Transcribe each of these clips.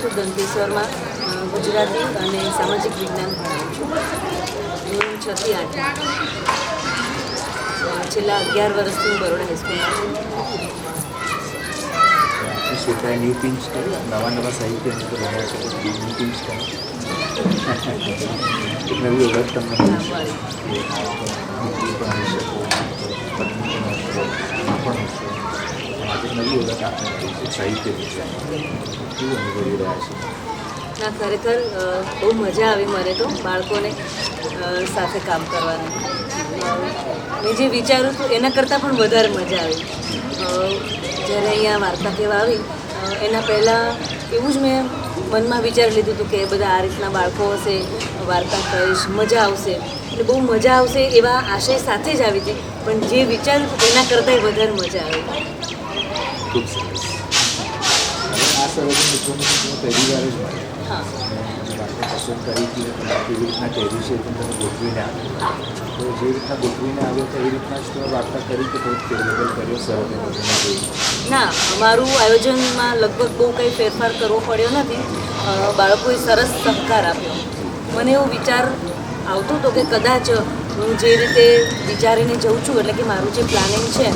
રાજકોટ ગંધેશ્વરમાં ગુજરાતી અને સામાજિક વિજ્ઞાન ભણાવું છું. ધોરણ 6 થી 8. છેલ્લા 11 વર્ષથી હું બરોડા હાઈસ્કૂલમાં છું. શ્વેતાએ ન્યૂ પિંચ કર્યું, નવા સાહિત્ય રહ્યા છે, ન્યૂ પિંચ કર્યું એક નવી ઓળખ તમને મળી પણ આવી શકો, પત્ની પણ હશો, પણ હશો. આજે નવી ઓળખ આપણે મળી છે સાહિત્ય વિજ્ઞાન. કેવું અનુભવી રહ્યા છે? ના, ખરેખર બહુ મજા આવી મને તો બાળકોને સાથે કામ કરવાની. મેં જે વિચાર્યું હતું એના કરતાં પણ વધારે મજા આવી. જ્યારે અહીંયા વાર્તા કહેવા આવી એના પહેલાં એવું જ મેં મનમાં વિચારી લીધું હતું કે બધા આ રીતના બાળકો હશે, વાર્તા કહીશ, મજા આવશે, એટલે બહુ મજા આવશે એવા આશય સાથે જ આવી હતી. પણ જે વિચાર્યું હતું એના કરતાંય વધારે મજા આવી. ખૂબ સરસ. આ સરસ મિત્રોને પહેલી વાર જ મળે. હા, વાર્તા પસંદ કરી હતી, તમારે કેવી રીતના કહેવી છે પણ તમે ગોઠવીને આવ્યો, તો જે રીતના ગોઠવીને આવ્યો તો એ રીતના જ તમે વાર્તા કરી કે થોડુંક ફેરબદલ કર્યો સરળ જોયું? ના, અમારું આયોજનમાં લગભગ બહુ કંઈ ફેરફાર કરવો પડ્યો નથી. બાળકોએ સરસ સહકાર આપ્યો. મને એવો વિચાર આવતો હતો કે કદાચ હું જે રીતે વિચારીને જઉં છું, એટલે કે મારું જે પ્લાનિંગ છે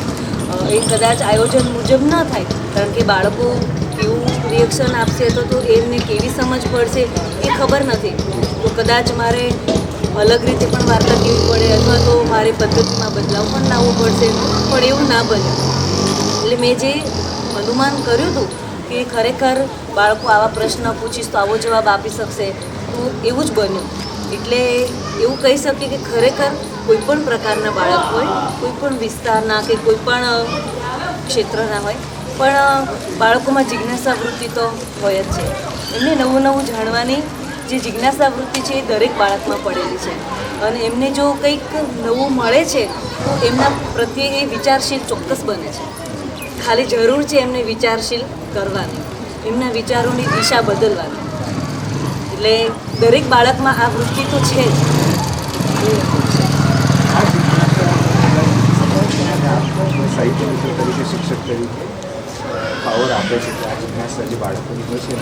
એ કદાચ આયોજન મુજબ ન થાય, કારણ કે બાળકો કેવું રિએક્શન આપશે તો એમને કેવી સમજ પડશે એ ખબર નથી. તો કદાચ મારે અલગ રીતે પણ વાર્તા કહેવી પડે અથવા તો મારે પદ્ધતિમાં બદલાવ પણ લાવવો પડશે, પણ એવું ના બન્યું. એટલે મેં જે અનુમાન કર્યું હતું કે ખરેખર બાળકો આવા પ્રશ્ન પૂછીશ તો આવો જવાબ આપી શકશે, તો એવું જ બન્યું. એટલે એવું કહી શકીએ કે ખરેખર કોઈપણ પ્રકારના બાળક હોય, કોઈપણ વિસ્તારના કે કોઈપણ ક્ષેત્રના હોય, પણ બાળકોમાં જિજ્ઞાસા વૃત્તિ તો હોય જ છે. એમને નવું નવું જાણવાની જે જિજ્ઞાસા વૃત્તિ છે એ દરેક બાળકમાં પડેલી છે. અને એમને જો કંઈક નવું મળે છે તો એમના પ્રત્યે એ વિચારશીલ ચોક્કસ બને છે. ખાલી જરૂર છે એમને વિચારશીલ કરવાની, એમના વિચારોની દિશા બદલવાની. એટલે દરેક બાળકમાં આ વૃત્તિ તો છે જ. સાહિત્ય મિત્ર તરીકે, શિક્ષક તરીકે પાવર આપે છે કે આ જિજ્ઞાસા જે બાળકોની હોય છે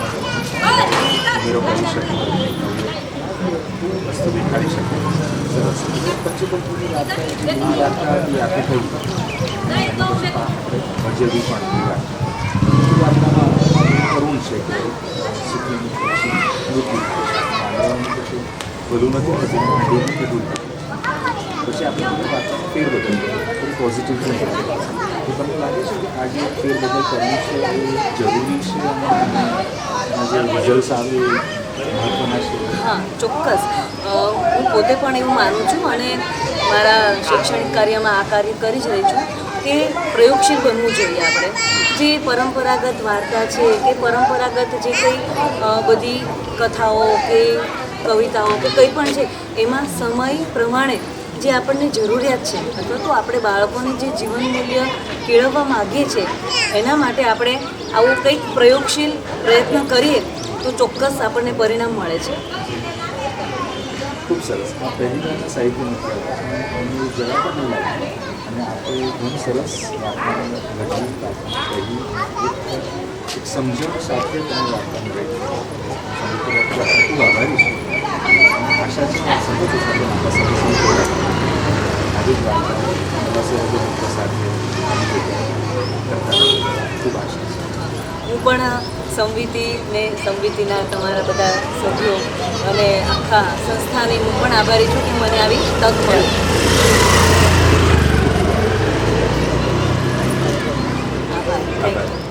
ઉમેરો કરી શકે, વસ્તુ દેખાડી શકે. સરસ. પંચતંત્રની વાર્તા હતી, આપણે કહી મજેરી પણ વાર્તામાં કરુણ છે કે સુખીની પછી મૃત્યુ પાંડવાનું પછી બધું નથી થતું, કીધું પછી આપણે બધું વાર્તામાં ફેરબદલ થોડી પોઝિટિવ થઈ જાય. તો તમને લાગે છે કે આજે ફેરબદલ કરવું છે એ જરૂરી છે અને જે રિઝલ્ટ આવે મહત્ત્વના છે? હા, ચોક્કસ. હું પોતે પણ એવું માનું છું અને મારા શૈક્ષણિક કાર્યમાં આ કાર્ય કરી જ રહી છું કે પ્રયોગશીલ બનવું જોઈએ આપણે. જે પરંપરાગત વાર્તા છે કે પરંપરાગત જે કંઈ બધી કથાઓ કે કવિતાઓ કે કંઈ પણ છે એમાં સમય પ્રમાણે જે આપણને જરૂરિયાત છે અથવા તો આપણે બાળકોને જે જીવન મૂલ્ય કેળવવા માગીએ છીએ એના માટે આપણે આવું કંઈક પ્રયોગશીલ પ્રયત્ન કરીએ તો ચોક્કસ આપણને પરિણામ મળે છે. ખૂબ સરસ. આ પહેલી વારના સાહિત્ય મિત્ર એનું જરા પણ નહીં લાગે અને આપણે ઘણું સરસ વાર્તાને રજૂ કહી એક સમજણ સાથે તમે વાર્તાને રહી ખૂબ આભારી છું. આશા છે સંગીતો સાથે આપણા સાથે આજે જ વાર્તાઓ મિત્ર સાથે કરતા ખૂબ આશા છે. હું પણ સંવિતિને સંવિતિના તમારા બધા સભ્યો અને આખા સંસ્થાની હું પણ આભારી છું કે મને આવી તક મળી. આભાર. Thank you.